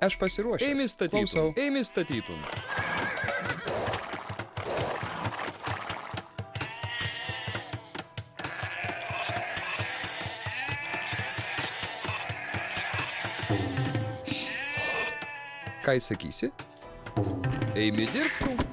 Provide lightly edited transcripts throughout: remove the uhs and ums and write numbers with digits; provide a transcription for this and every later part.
Aš pasiruošęs. Eimi statytum. Klausau. Eimi statytum. Ką įsakysi? Eimi dirbtų.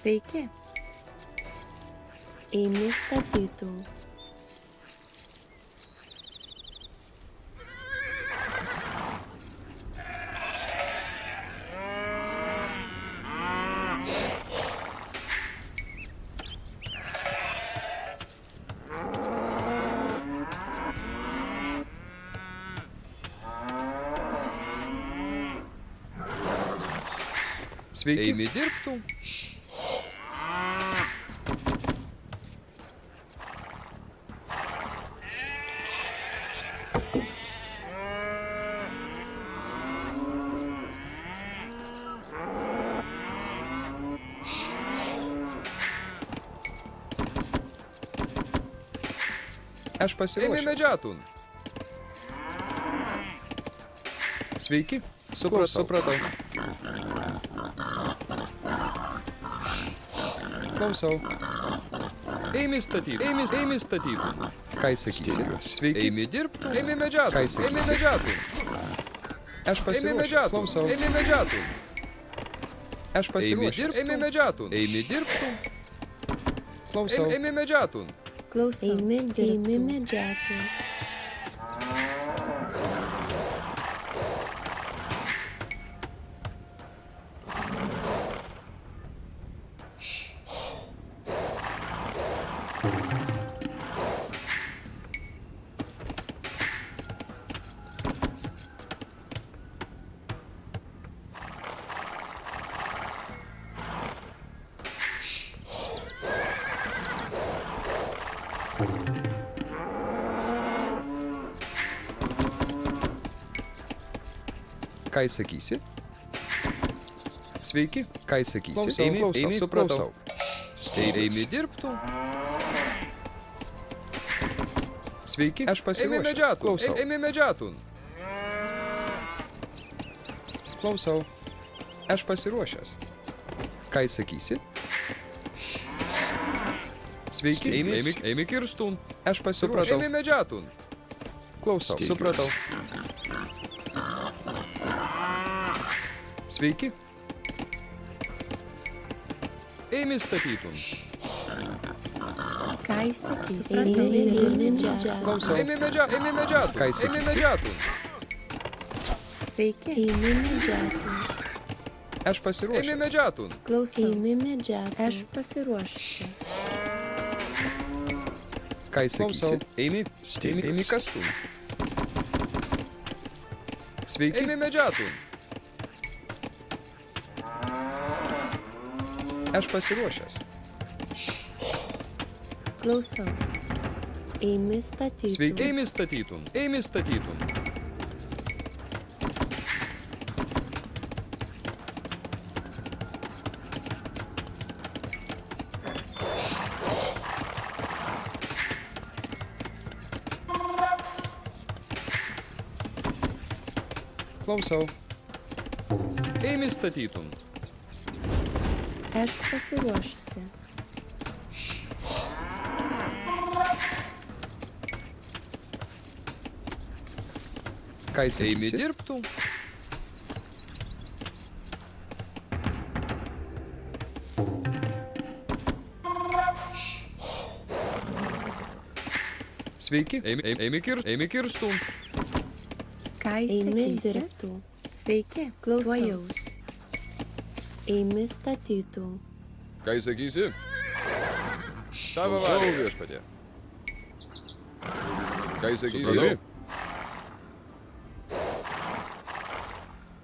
Sveiki. Eimi statytum. Sveiki. Eimi dirbtų. Aš Eimi pasiruošęs. medžiatun. Sveiki. Supratau. Klausau. Eimi statytum. Eimi statytum. Ką įsakysi? Sveiki. Eimi dirbtų. Eimi medžiatun. Ką įsakysi? Eimi medžiatun. Aš Eimi pasiruošęs. medžiatun. Klausau. Eimi medžiatun. Aš Eimi pasiruošęs. dirbtų. Eimi medžiatun. Eimi dirbtų. Klausau. Eimi medžiatun. Klausau. Eimi medžiatum. Ką įsakysi? Sveiki. Ką įsakysi? Klausau, Eimi, supratau. Steigas. Eimi dirbtų. Sveiki. Aš Eimi pasiruošęs. medžiatun. Klausau. Eimi medžiatun. Klausau. Aš pasiruošęs. Ką įsakysi? Sveiki. Eimi kirstun. Aš Supratau. pasiruošęs. Eimi medžiatun. Klausau. Supratau. Sveiki. Eimi statytum. Ką įsakysi? Eimi medžiatum. Klausau. Eimi medžiatun. Ką įsakysi? Eimi medžiatun. Sveiki. Eimi medžiatum. Aš Eimi pasiruošęs. medžiatun. Klausau. Eimi medžiatum. Aš pasiruošusi. Ką įsakysi? Klausau. Eimi kastun. Sveiki. Eimi medžiatun. Aš pasiruošęs. Klausau. Eimi statytum. Sveiki. Eimi statytum. Eimi statytum. Klausau. Eimi statytum. Aš pasiruošusi. Ką Eimi įsakysi? dirbtų. Sveiki. Eimi kirstum. Ką įsakysi? Sveiki. Klausaus. Eimi statytų. Ką įsakysi? Tavo valia viešpatie. Ką įsakysi?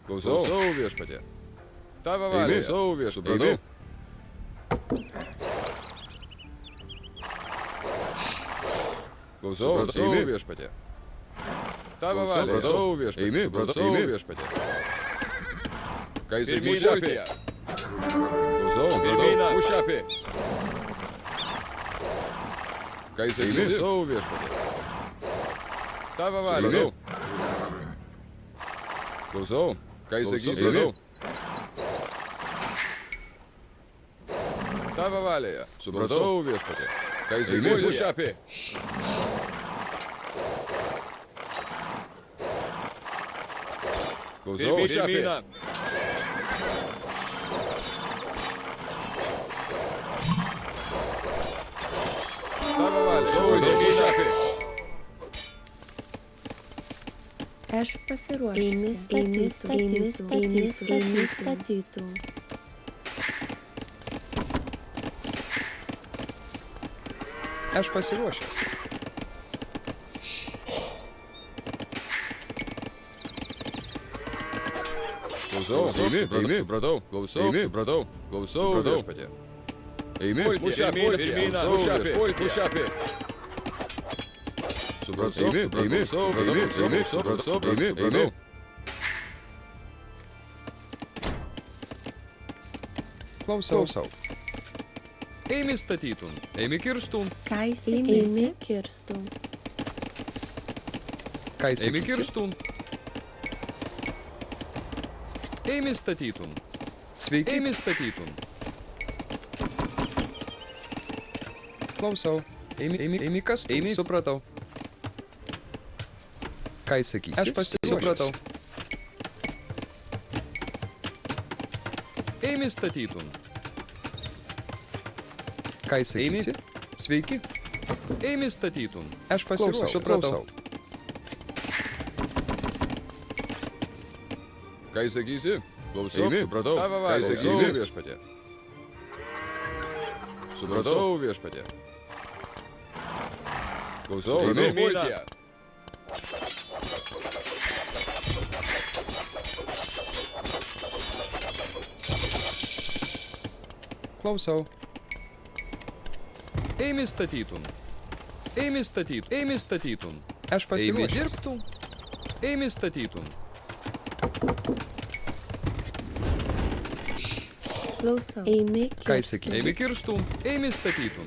Klausau viešpatie. Tavo valia. Klausau viešpatie. Klausau viešpatie. Tavo valia. Klausau viešpatie. Klausau viešpatie. Ką įsakysi? Klausau. Pušapė. Ką įsakysi? Klausau viešpatie. Tavo valia. Klausau. Ką įsakysi? Tavo valioje. Supratau viešpatie. Ką įsakysi? Pušapė. Klausau. Pušapė. Tavo valia. Pušapė. Aš pasiruošusi. Eimi statytų. Aš pasiruošęs. Klausau. Eimi. Supratau. Klausau. Supratau. Klausau viešpatie. Eimi. Pušapė. Pušapė. Supratau. Eimi. Klausau. Eimi statytum. Eimi kirstum. Ką įsakysi? Kirstų. Ką Eimi įsakysi? kirstum. Eimi statytum. Sveiki. Eimi statytum. Klausau. Eimi kas? Eimi. Supratau. Ką įsakysi? Aš supratau. Eimi statytum. Ką įsakysi? Sveiki. Eimi statytum. Aš pasiruošęs. Supratau. Ką įsakysi? Klausau. Supratau. Tavo valia. Ką įsakysi? Viešpatie. Supratau viešpatie. Klausau. Eimi. Klausau. Eimi statytum. Eimi statytum. Eimi statytum. Aš Eimi pasiruošęs. dirbtum. Eimi statytum. Klausau. Eimi Ką kirstų. įsakysi? Eimi kirstum. Eimi statytum.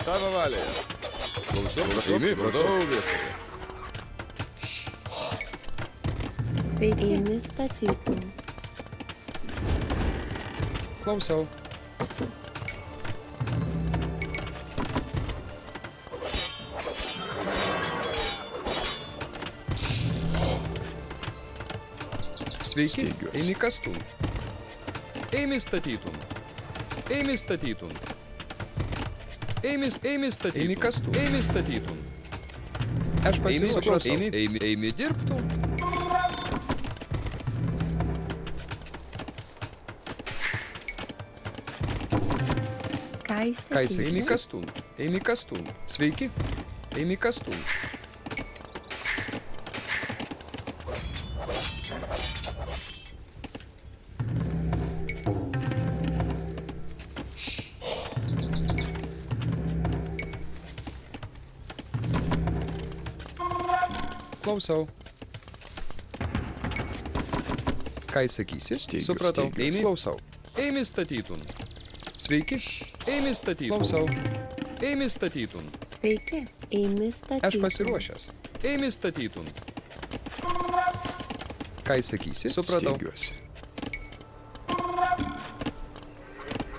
Tavo valioje. Klausau. Eimi. Klausau viešpatie. Sveiki. Eimi statytų. Klausau. Sveiki. Eimi kastum. Eimi statytum. Eimi statytum. Eimi statytum. Eimi kastum. Eimi statytum. Aš Eimi pasiruošęs. Eimi dirbtum. Ką Ką įsakysi? Eimi įsakysi? kastum. Eimi kastum. Sveiki. Eimi kastum. Klausau. Ką įsakysi? Supratau. Eimi. Klausau. Eimi statytum. Sveiki. Eimi statytum. Klausau. Eimi statytum. Sveiki. Eimi statytų. Aš pasiruošęs. Eimi statytum. Ką įsakysi? Supratau. Stengiuosi.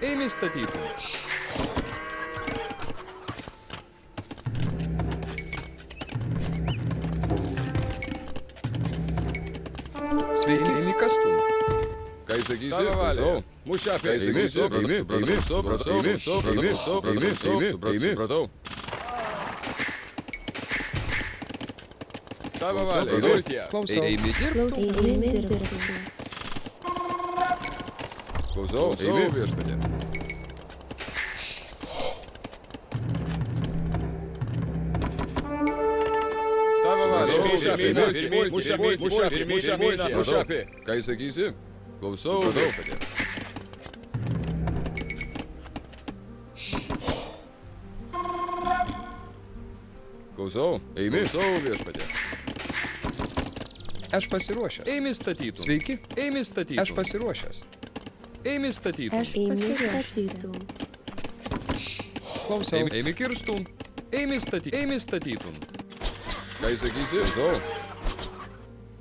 Eimi statytum. Sveiki. Eimi kastum. Ką įsakysi? Klausau. Mušapė. Eimi. Supratau. Tavo valia. Supratau. Pulti. Klausau. Eimi dirbtų. Klausau. Eimi dirbtų. Klausau. Eimi viešpatie. Tavo valia. Mušapė. Ką jis sakysi? Klausau viešpatie. Klausau. Eimi. Klausau viešpatie. Aš pasiruošęs. Eimi statytų. Sveiki. Eimi statytų. Aš pasiruošęs. Eimi statytų. Aš pasiruošusi. Klausau. Eimi kirstum. Eimi statytum. Ką jis sakysi? Klausau.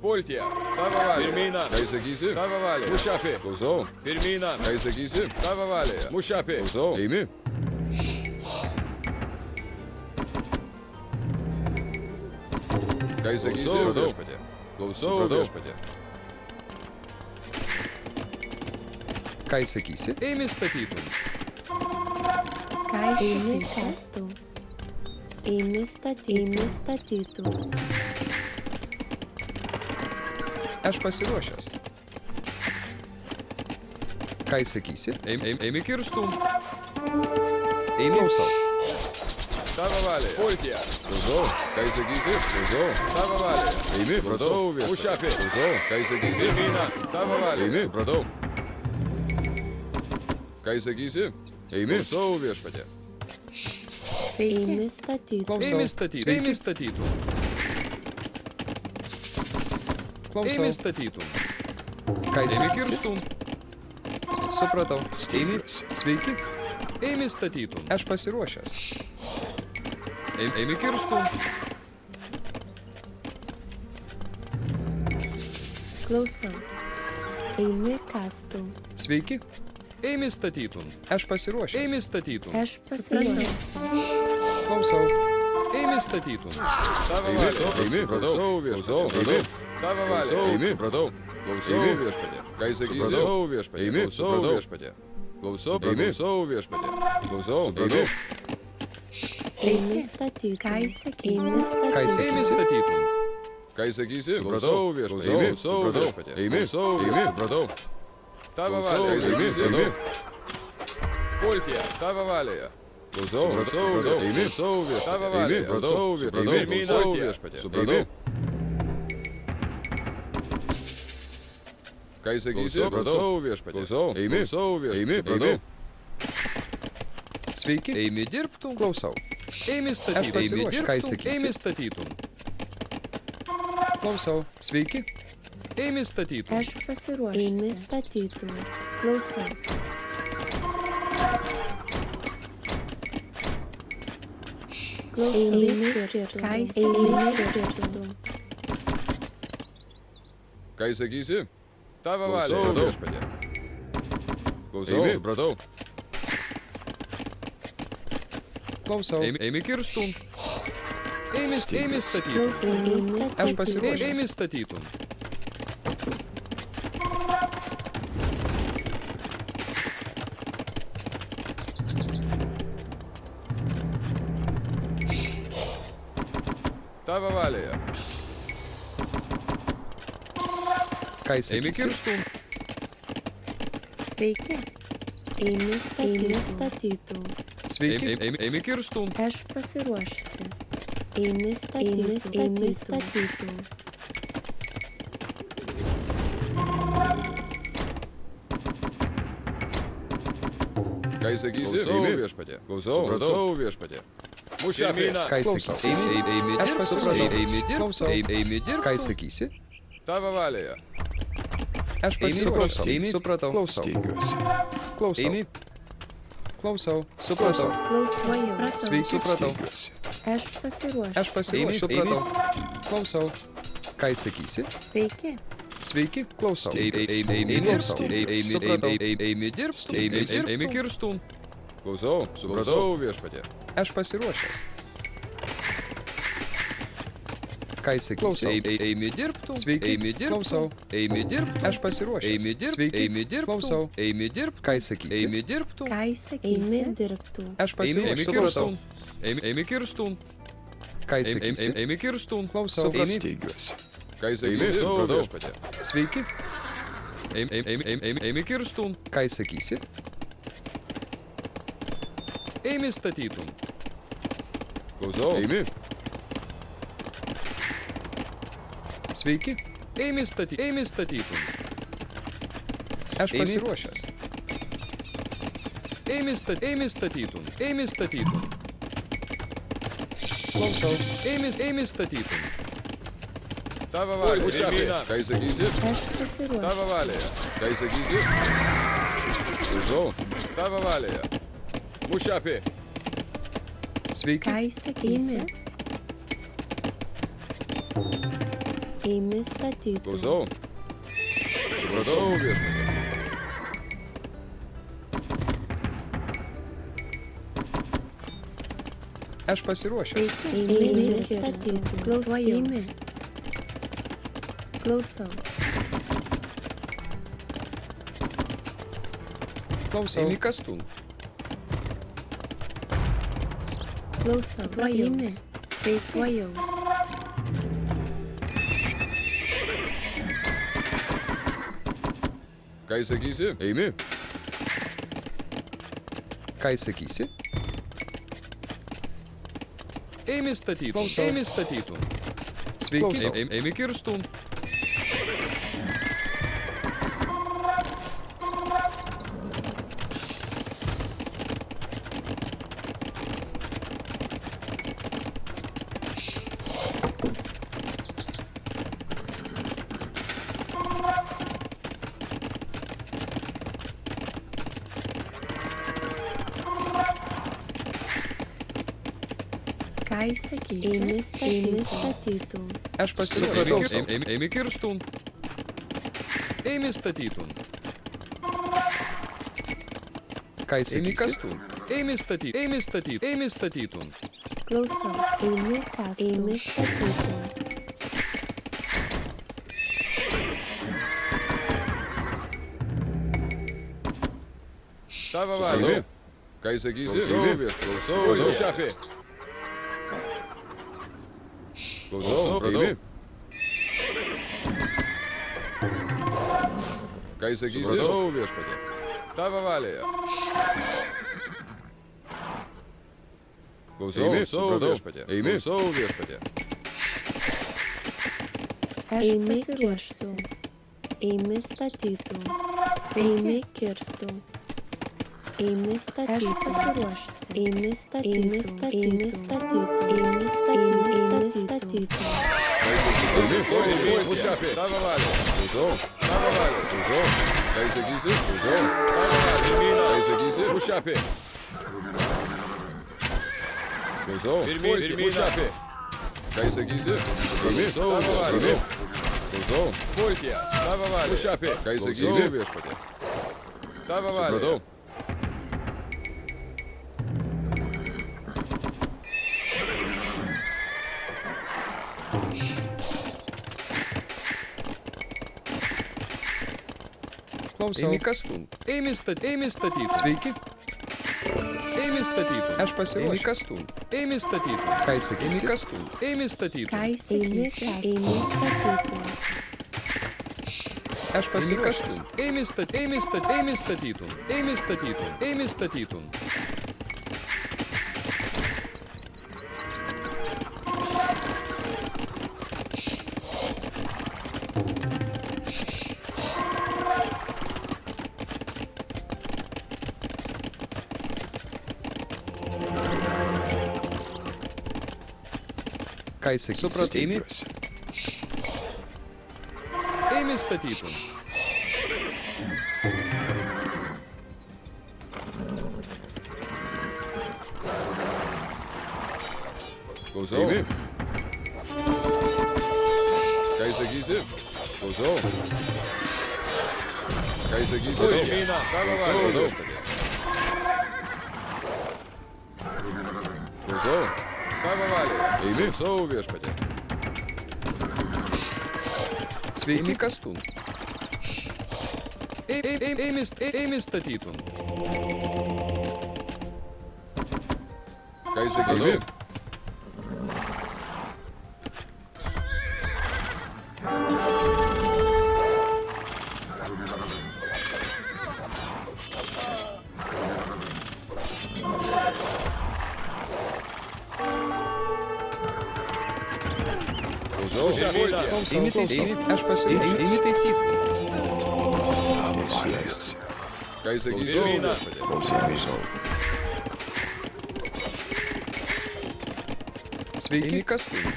Pultie. Tavo valia. Pirmyną. Ką jis sakysi? Tavo valia. Mušapė. Klausau. Pirmyną. Ką jis sakysi? Tavo valia. Mušapė. Klausau. Eimi. Ką jis sakysi? Viešpatie. Klausau viešpatie. Ką jis sakysi? Eimi statytum. Ką įsakystų? Eimi statytų. Aš pasiruošęs. Ką jis sakysi? Eimi kirstum. Eimi. Klausau. Tavo valia. Pultie. Klausau. Ką jis sakysi? Klausau. Tavo valia. Eimi. Supratau. Mušapė. Klausau. Ką jis sakysi? Pirmyną. Tavo valia. Eimi. Supratau. Ką jis sakysi? Eimi. Klausau viešpatie. Eimi statytų. Klausau. Eimi statytum. Sveiki. Eimi statytum. Klausau. Eimi statytum. Ką jis Eimi sakysi? kirstum. Supratau. Eimi. Sveiki. Eimi statytum. Aš pasiruošęs. Eimi kirstum. Klausau. Eimi kastų. Sveiki. Eimi statytum. Aš pasiruošęs. Eimi statytum. Aš pasiruošusi. Klausau. Eimi statytum. Tavo valia. Eimi. Klausau viešpatie. Tavo valia. Eimi. Supratau. Klausau viešpatie. Ką jis sakysi? Klausau viešpatie. Eimi. Klausau viešpatie. Klausau. Eimi. Klausau viešpatie. Klausau. Eimi. Eimi statytų. Ką įsakysi? Ką jis Eimi sakysi? statytum. Ką jis sakysi? Klausau viešpatie. Eimi. Klausau viešpatie. Eimi. Eimi. Supratau. Tavo valia. Eimi. Eimi. Pultie. Tavo valia. Klausau. Supratau. Eimi. Klausau viešpatie. Tavo valia. Klausau viešpatie. Eimi. Klausau viešpatie. Supratau. Ką jis sakysi? Klausau viešpatie. Klausau. Eimi. Klausau viešpatie. Eimi. Sveiki. Eimi dirbtum. Klausau. Eimi Aš statytum. Eimi pasiruošęs. Ką jis dirbtum. sakysi? Eimi statytum. Klausau. Sveiki. Eimi statytum. Aš pasiruošusi. Eimi statytų. Klausau. Klausau. Eimi kirstų. Ką įsakystų? Ką jis sakysi? Tavo valia. Klausau. Viešpatie. Klausau. Supratau. Klausau. Eimi kirstum. Eimi statytum. Klausau. Eimi Aš statytų. pasiruošęs. Eimi statytum. Tavo valia. Ką jis Eimi sakysi? kirstum. Sveiki. Eimi statytų. Sveiki. Eimi kirstum. Aš pasiruošusi. Eimi statytų. Eimi statytų. Ką jis sakysi? Eimi viešpatie. Klausau. Supratau viešpatie. Mušapė. Ką jis sakysi? Eimi Aš dirbtum. supratau. Eimi Klausau. dirbtum. Eimi Ką dirbtum. jis sakysi? Tavo valia. Aš pasiruošęs. Eimi. Supratau. Klausau. Klausau. Eimi. Klausau. Supratau. Klausau. Sveiki. Supratau. Aš pasiruošusi. Aš pasiruošęs. Supratau. Klausau. Ką jis sakysi? Sveiki. Sveiki. Klausau. Eimi Klausau. dirbtum. Supratau. Eimi dirbtum. Eimi kirstum. Klausau. Supratau viešpatie. Aš pasiruošęs. Ką jis sakysi? Klausau. Eimi dirbtum. Sveiki. Eimi dirbtum. Klausau. Eimi dirbtum. Aš pasiruošęs. Eimi dirbtum. Sveiki. Eimi dirbtum. Klausau. Eimi dirbtum. Ką jis sakysi? Eimi dirbtum. Ką įsakysi? Eimi dirbtų. Aš Eimi pasiruošęs. Supratau. kirstum. Eimi kirstum. Ką įsakysi? Eimi Kirstun. Klausau. Eimi. Steigiuosi. Ką įsakysi? Savo viešpatė. Sveiki. Eimi Kirstun. Ką įsakysi? Eimi statytum. Klausau. Eimi. Sveiki. Eimi statytum. Aš Eimi. pasiruošęs. Eimi statytum. Eimi statytum. Klausau. Eimi statytum. Tavo valė. Pirmyn. Ką įsakysi? Aš Tavo pasiruošusi. valėje. Ką įsakysi? Klausau. Tavo valėje. Mušapė. Sveiki. Ką įsakysi? Eimi statytum. Klausau. Supratau viešpatė. Aš pasiruošęs. Sveiki. Eimi statytum. Klausau. Klausau. Klausau. Eimi Kastun. Klausau. Tuojaus. Sveiki. Tuojaus. Ką įsakysi? Eimi. Ką įsakysi? Eimi statytum. Klausau. Eimi statytum. Sveiki. Klausau. Eimi Kirstun. Ką įsakysi? Eimi statytum. Aš pasiruošęs. Eimi Kirstun. Eimi statytum. Ką Eimi įsakysi? Kastun. Eimi statytum. Eimi statytum. Klausau. Eimi kastum. Eimi statytum. Tavo valė. Ką įsakysi? Eimi. Klausau. Mušapė. Klausau. Eimi. Ką įsakysi? Klausau viešpatė. Tavo valėje. Klausau. Klausau viešpatė. Eimi. Klausau viešpatė. Aš pasiruošusi. Eimi statytum. Eimi kirstum. Eimi statytum. Aš pasiruošusi. Eimi statytum. Eimi statytum. Eimi statytum. Eimi statytum. Ką įsakysi? Eimi. Mušapė. Tavo valė. Klausau. Tavo valė. Klausau. Ką įsakysi? Klausau. Tavo valė. Ką įsakysi? Mušapė. Klausau. Mušapė. Ką įsakysi? Eimi. Tavo valė. Klausau. Pultie. Tavo valė. Mušapė. Ką įsakysi? Viešpatė. Tavo valė. Supratau. Klausau. Eimi Kastun. Eimi statytum. Sveiki. Eimi statytum. Aš pasiruošęs. Eimi Kastun. Eimi statytum. Ką Eimi įsakysi? Kastun. Eimi statytum. Ką įsakysi? Eimi statytum. Aš Eimi pasiruošęs. Kastun. Eimi statytum. Eimi statytum. Eimi statytum. Ką įsakysi? Supratau. Eimi. Steigiuosi. Eimi statytum. Klausau. Eimi. Ką įsakysi? Klausau. Ką įsakysi? Eimina. Tavo valė. Klausau. Tavo valė. Eimi. Klausau viešpatė. Sveiki. Kastun. Eimi statytum. Ką įsakysi? Imi taisyti. Aš pasiruošiu. Imi taisyti. Ką jis sakysi? Sveiki, kastuvai.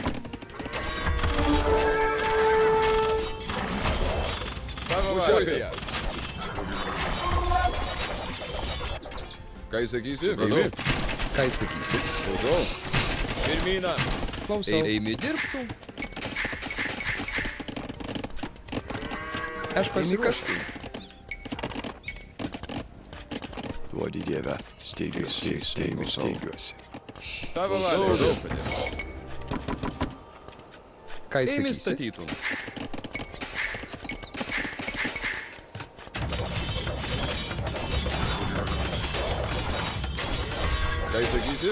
Pultija. Ką jis sakysi? Ką jis sakysi? Klausau. Pirmyną. Klausau. Eimi dirbtų. Aš pasiruošiu. Duodi Dieve, steigiuosi. Tavo valia. Ką jis Eimi sakysi? statytum. Ką jis sakysi?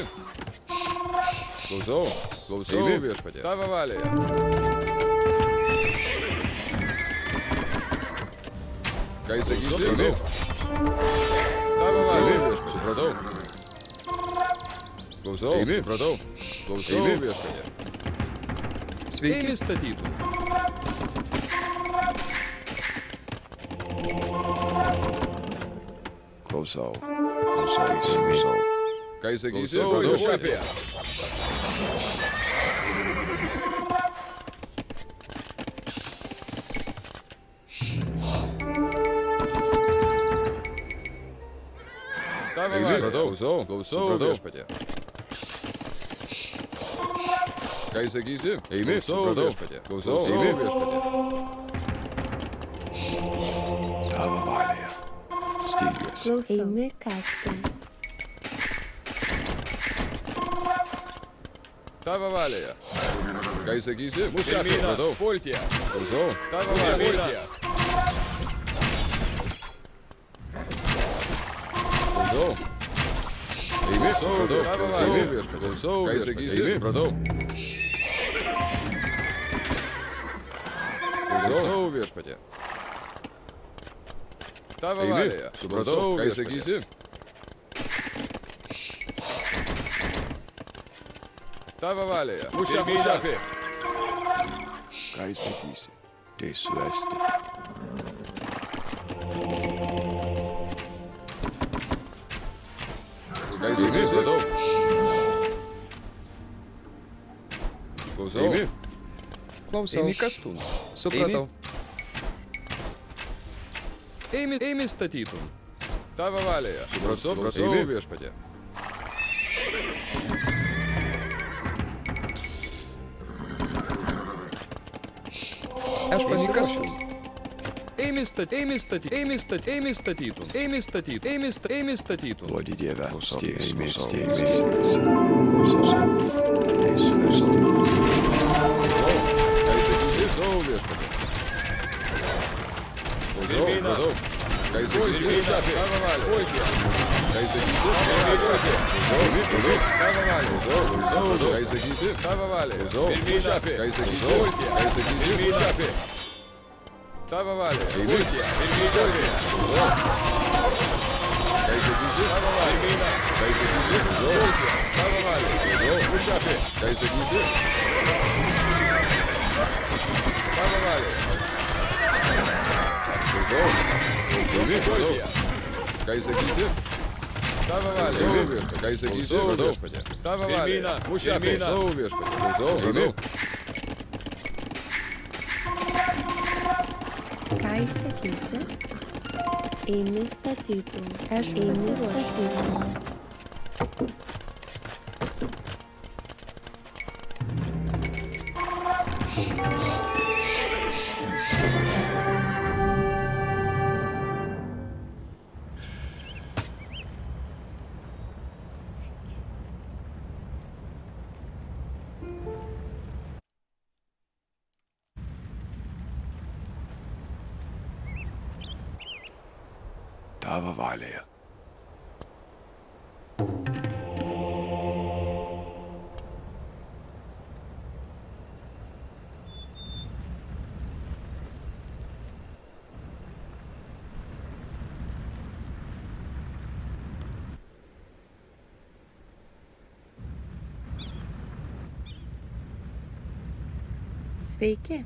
Klausau. Klausau viešpatie. Tavo valioje. Ką jis sakysi? Tavo valioje viešpatie. Supratau. Klausau. Supratau. Klausau viešpatie. Sveiki. Eimi statytum. Klausau. Ką jis sakysi? Klausau Viešpatie. Tavo valioje. Klausau. Klausau viešpatie. Ką jis sakysi? Eimi, supratau viešpatie. Klausau, eimi viešpatie. Tavo valioje. Steigiuosi. Eimi kastuvai. Tavo valioje. Ką jis sakysi? Mūšį supratau. Pultija. Klausau. Tavo valioje. Klausau. Eimi, supratau. Tavo valioje viešpatie. Klausau. Ką jis sakysi? Supratau. Klausau viešpatie. Tavo valioje. Supratau. Ką jis sakysi? Tavo valioje. Mūšį. Ką jis sakysi? Teisiu esti. Ką jis sakysi? Supratau. Klausau. Eimi. Klausau. Eimi kastuvai. Supratau. Eimi statytum. Tavo valioje. Supratau viešpatie. Aš pasiruošiu. Eimi statytum. Duodi Dieve, steigiuosi. Klausau. Teisiu esti. Ką jis sakysi? Klausau viešpatie. Klausau. Supratau. Ką jis sakysi? Tavo valioje. Ką jis sakysi? Viešpatie. Tavo valioje. Klausau. Ką jis sakysi? Tavo valioje. Ką jis sakysi? Ką jis sakysi? Tavo valioje. Ką jis sakysi? Tavo valioje. Ką jis sakysi? Tavo valioje. Ką jis sakysi? Tavo valioje. Ką jis sakysi? Tavo valioje. Ką jis sakysi? Viešpatie. Tavo valioje. Klausau viešpatie. Klausau. Eimi. Ką jis sakysi? Eimi statytum. Aš pasiruošiu. Tavo valioje. Sveiki.